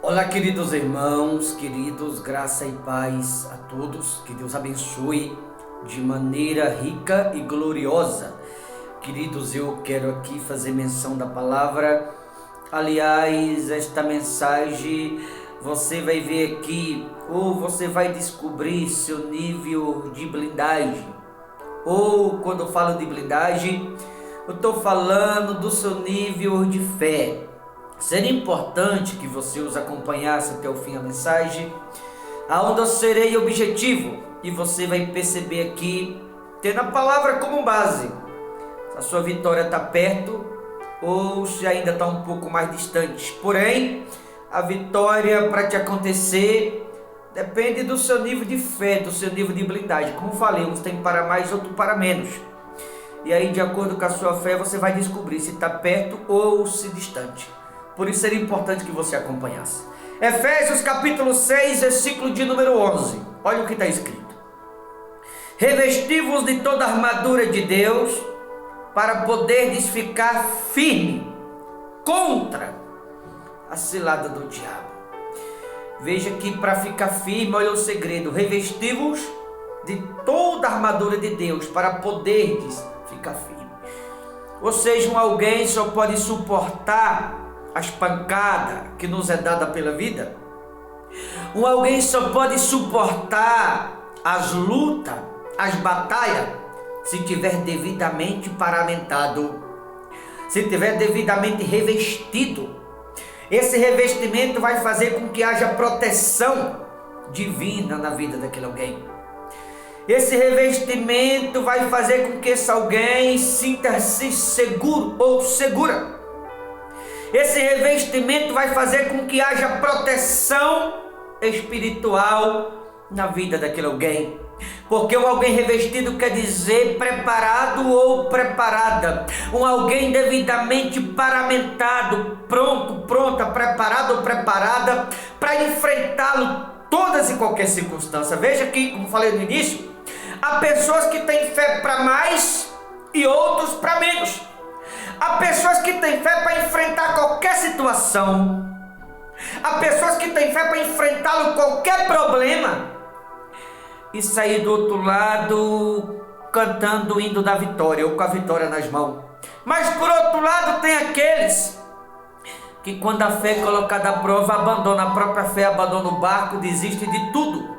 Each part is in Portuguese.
Olá, queridos irmãos, queridos, graça e paz a todos, que Deus abençoe de maneira rica e gloriosa. Queridos, eu quero aqui fazer menção da palavra. Aliás, esta mensagem você vai ver aqui, ou você vai descobrir seu nível de blindagem. Ou quando eu falo de blindagem, eu estou falando do seu nível de fé. Seria importante que você os acompanhasse até o fim a mensagem, aonde eu serei objetivo e você vai perceber aqui, tendo a palavra como base, se a sua vitória está perto ou se ainda está um pouco mais distante. Porém, a vitória para te acontecer depende do seu nível de fé, do seu nível de blindagem. Como falei, uns tem para mais, outros para menos. E aí, de acordo com a sua fé, você vai descobrir se está perto ou se distante. Por isso seria importante que você acompanhasse. Efésios capítulo 6, versículo de número 11. Olha o que está escrito. Revesti-vos de toda a armadura de Deus, para poderdes ficar firme contra a cilada do diabo. Veja que para ficar firme, olha o segredo. Revesti-vos de toda a armadura de Deus, para poderdes ficar firme. Ou seja, alguém só pode suportar as pancadas que nos é dada pela vida. Alguém só pode suportar as lutas, as batalhas, se tiver devidamente paramentado, se tiver devidamente revestido. Esse revestimento vai fazer com que haja proteção divina na vida daquele alguém. Esse revestimento vai fazer com que esse alguém sinta-se seguro ou segura. Esse revestimento vai fazer com que haja proteção espiritual na vida daquele alguém. Porque alguém revestido quer dizer preparado ou preparada. Alguém devidamente paramentado, pronto, pronta, preparado ou preparada para enfrentá-lo todas e qualquer circunstância. Veja que, como falei no início, há pessoas que têm fé para mais e outros para menos. Há pessoas que têm fé para enfrentar qualquer situação. Há pessoas que têm fé para enfrentar qualquer problema e sair do outro lado cantando o hino da vitória ou com a vitória nas mãos. Mas por outro lado tem aqueles que, quando a fé é colocada à prova, abandona a própria fé, abandona o barco, desiste de tudo.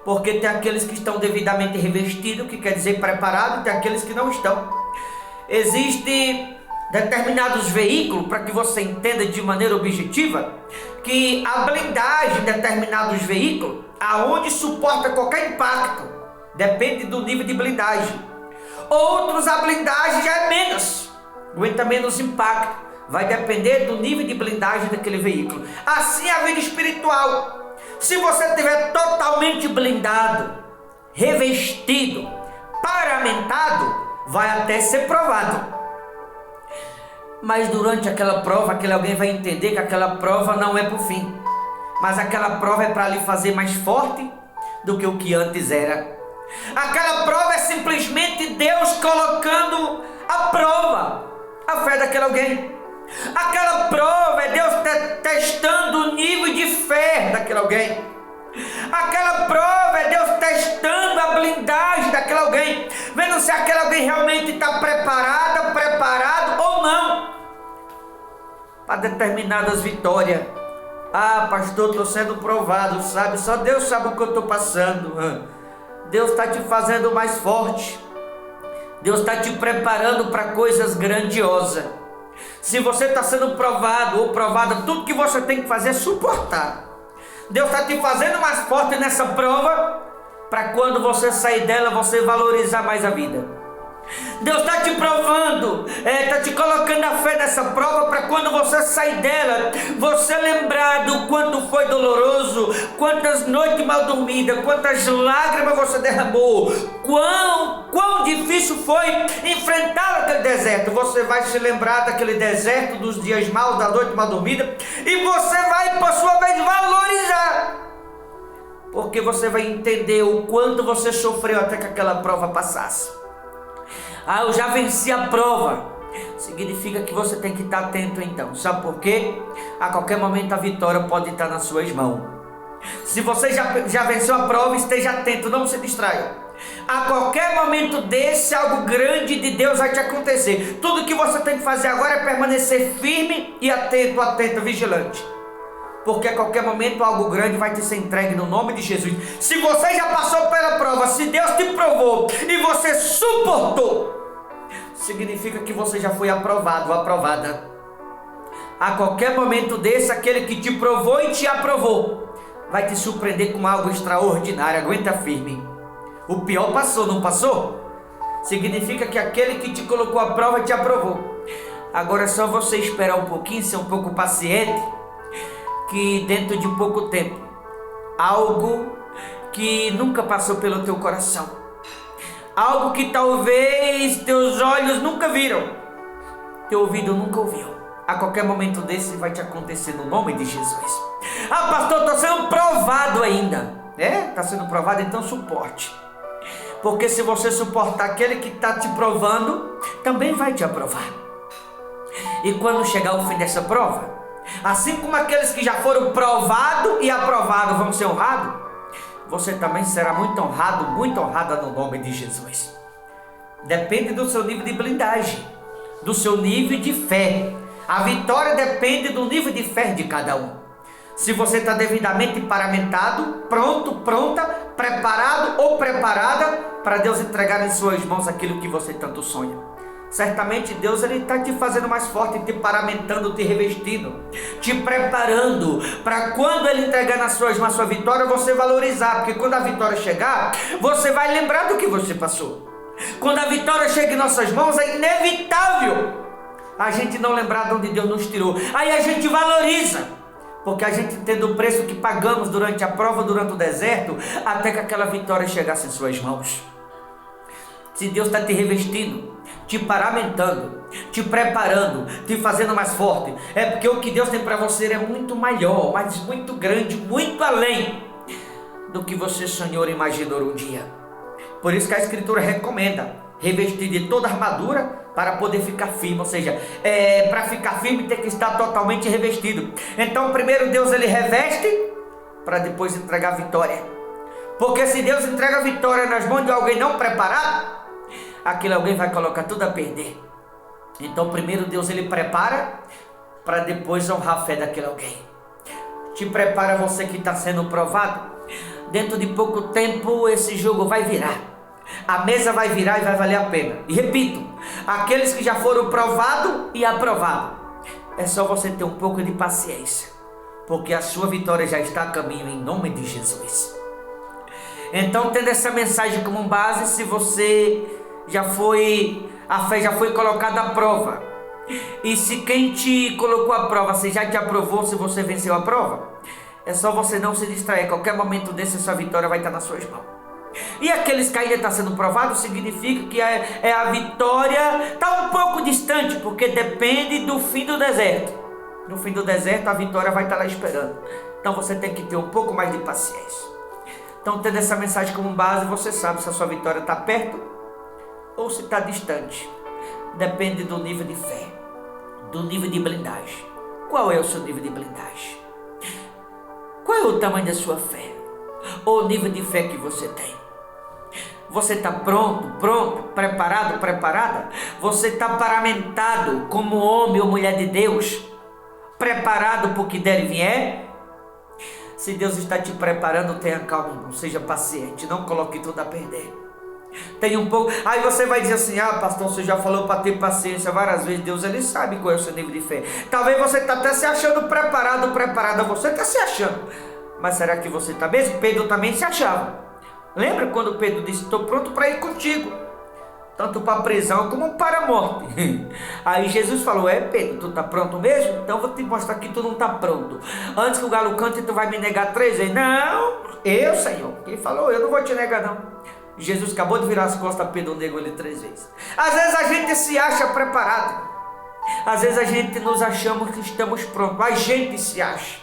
Porque tem aqueles que estão devidamente revestidos, que quer dizer preparado, e tem aqueles que não estão. Existem determinados veículos, para que você entenda de maneira objetiva, que a blindagem de determinados veículos, aonde suporta qualquer impacto, depende do nível de blindagem. Outros, a blindagem já é menos, aguenta menos impacto, vai depender do nível de blindagem daquele veículo. Assim a vida espiritual, se você estiver totalmente blindado, revestido, paramentado, vai até ser provado. Mas durante aquela prova, aquele alguém vai entender que aquela prova não é para o fim, mas aquela prova é para lhe fazer mais forte do que o que antes era. Aquela prova é simplesmente Deus colocando à prova a fé daquele alguém. Aquela prova é Deus testando o nível de fé daquele alguém. Aquela prova é Deus testando a blindagem daquele alguém, vendo se aquele alguém realmente está preparado ou não para determinadas vitórias. Ah, pastor, estou sendo provado, sabe? Só Deus sabe o que eu estou passando. Deus está te fazendo mais forte. Deus está te preparando para coisas grandiosas. Se você está sendo provado ou provada, tudo que você tem que fazer é suportar. Deus está te fazendo mais forte nessa prova, para quando você sair dela, você valorizar mais a vida. Deus está te provando, está te colocando a fé nessa prova, para quando você sair dela, você lembrar do quanto foi doloroso, quantas noites mal dormidas, quantas lágrimas você derramou, quão difícil foi enfrentar aquele deserto. Você vai se lembrar daquele deserto, dos dias maus, da noite mal dormida, e você vai, por sua vez, valorizar, porque você vai entender o quanto você sofreu até que aquela prova passasse. Ah, eu já venci a prova. significa que você tem que estar atento então. Sabe por quê? A qualquer momento a vitória pode estar nas suas mãos. Se você já venceu a prova, esteja atento, não se distraia. A qualquer momento desse, algo grande de Deus vai te acontecer. Tudo que você tem que fazer agora é permanecer firme e atento, vigilante. Porque a qualquer momento algo grande vai te ser entregue no nome de Jesus. Se você já passou pela prova, se Deus te provou e você suportou, significa que você já foi aprovado, aprovada. A qualquer momento desse, aquele que te provou e te aprovou vai te surpreender com algo extraordinário. Aguenta firme. O pior passou, não passou? Significa que aquele que te colocou à prova te aprovou. Agora é só você esperar um pouquinho, ser um pouco paciente, que dentro de pouco tempo, algo que nunca passou pelo teu coração, algo que talvez teus olhos nunca viram, teu ouvido nunca ouviu, a qualquer momento desse vai te acontecer no nome de Jesus. Ah, pastor, estou sendo provado ainda. Está sendo provado, então suporte. Porque se você suportar, aquele que está te provando também vai te aprovar. E quando chegar o fim dessa prova, assim como aqueles que já foram provados e aprovados vão ser honrados, você também será muito honrado, muito honrada no nome de Jesus. Depende do seu nível de blindagem, do seu nível de fé. A vitória depende do nível de fé de cada um. Se você está devidamente paramentado, pronto, pronta, preparado ou preparada para Deus entregar em suas mãos aquilo que você tanto sonha. Certamente Deus está te fazendo mais forte, te paramentando, te revestindo, te preparando para quando Ele entregar nas suas mãos a sua vitória, você valorizar. Porque quando a vitória chegar, você vai lembrar do que você passou. Quando a vitória chega em nossas mãos, é inevitável a gente não lembrar de onde Deus nos tirou. Aí a gente valoriza. Porque a gente entende o preço que pagamos durante a prova, durante o deserto, até que aquela vitória chegasse em suas mãos. Se Deus está te revestindo, te paramentando, te preparando, te fazendo mais forte, é porque o que Deus tem para você é muito maior, mas muito grande, muito além do que você sonhou ou imaginou um dia. Por isso que a Escritura recomenda revestir de toda a armadura para poder ficar firme, ou seja, para ficar firme tem que estar totalmente revestido. Então primeiro Deus ele reveste para depois entregar a vitória. Porque se Deus entrega a vitória nas mãos de alguém não preparado, aquele alguém vai colocar tudo a perder. Então primeiro Deus ele prepara para depois honrar a fé daquele alguém. Te prepara você que está sendo provado. Dentro de pouco tempo esse jogo vai virar. A mesa vai virar e vai valer a pena. E repito, aqueles que já foram provados e aprovados, é só você ter um pouco de paciência, porque a sua vitória já está a caminho em nome de Jesus. Então, tendo essa mensagem como base, se você a fé já foi colocada à prova, e se quem te colocou à prova, se já te aprovou, se você venceu a prova, é só você não se distrair. A qualquer momento desse, a sua vitória vai estar nas suas mãos. E aqueles que ainda estão sendo provados, significa que a vitória está um pouco distante, porque depende do fim do deserto. No fim do deserto a vitória vai estar lá esperando. Então você tem que ter um pouco mais de paciência. Então, tendo essa mensagem como base, você sabe se a sua vitória está perto ou se está distante. Depende do nível de fé, do nível de blindagem. Qual é o seu nível de blindagem? Qual é o tamanho da sua fé? Ou o nível de fé que você tem? Você está pronto, preparado, preparada? Você está paramentado como homem ou mulher de Deus? Preparado para o que der e vier? Se Deus está te preparando, tenha calma, irmão. Seja paciente, não coloque tudo a perder. Tenha um pouco. Aí você vai dizer assim: ah, pastor, você já falou para ter paciência várias vezes. Deus, ele sabe qual é o seu nível de fé. Talvez você está até se achando preparado, preparada. Você está se achando. Mas será que você está mesmo? Pedro também se achava. Lembra quando Pedro disse: estou pronto para ir contigo, tanto para a prisão como para a morte. Aí Jesus falou: Pedro, tu está pronto mesmo? Então eu vou te mostrar que tu não está pronto. Antes que o galo cante, tu vai me negar 3 vezes. Não, eu, Senhor. Ele falou: eu não vou te negar não. Jesus acabou de virar as costas, Pedro negou ele 3 vezes. Às vezes a gente se acha preparado. Às vezes a gente nos achamos que estamos prontos. A gente se acha.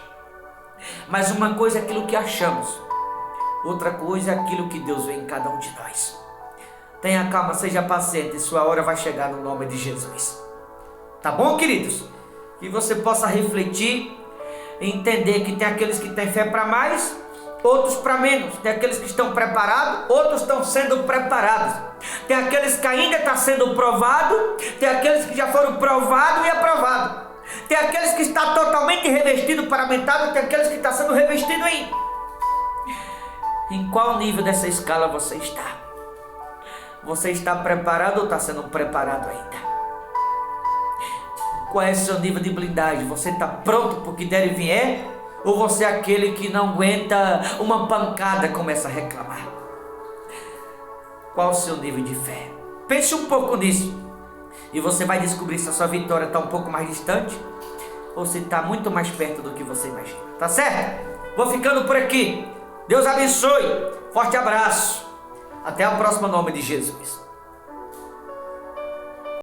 Mas uma coisa é aquilo que achamos, outra coisa é aquilo que Deus vê em cada um de nós. Tenha calma, seja paciente, sua hora vai chegar no nome de Jesus. Tá bom, queridos? Que você possa refletir, entender que tem aqueles que têm fé para mais, outros para menos. Tem aqueles que estão preparados, outros estão sendo preparados. Tem aqueles que ainda estão sendo provados, tem aqueles que já foram provados e aprovados. Tem aqueles que estão totalmente revestidos, paramentados, tem aqueles que estão sendo revestidos ainda. Em qual nível dessa escala você está? Você está preparado ou está sendo preparado ainda? Qual é o seu nível de blindagem? Você está pronto para o que der e vier? Ou você é aquele que não aguenta uma pancada e começa a reclamar? Qual o seu nível de fé? Pense um pouco nisso. E você vai descobrir se a sua vitória está um pouco mais distante ou se está muito mais perto do que você imagina. Tá certo? Vou ficando por aqui. Deus abençoe. Forte abraço. Até a próxima, em nome de Jesus.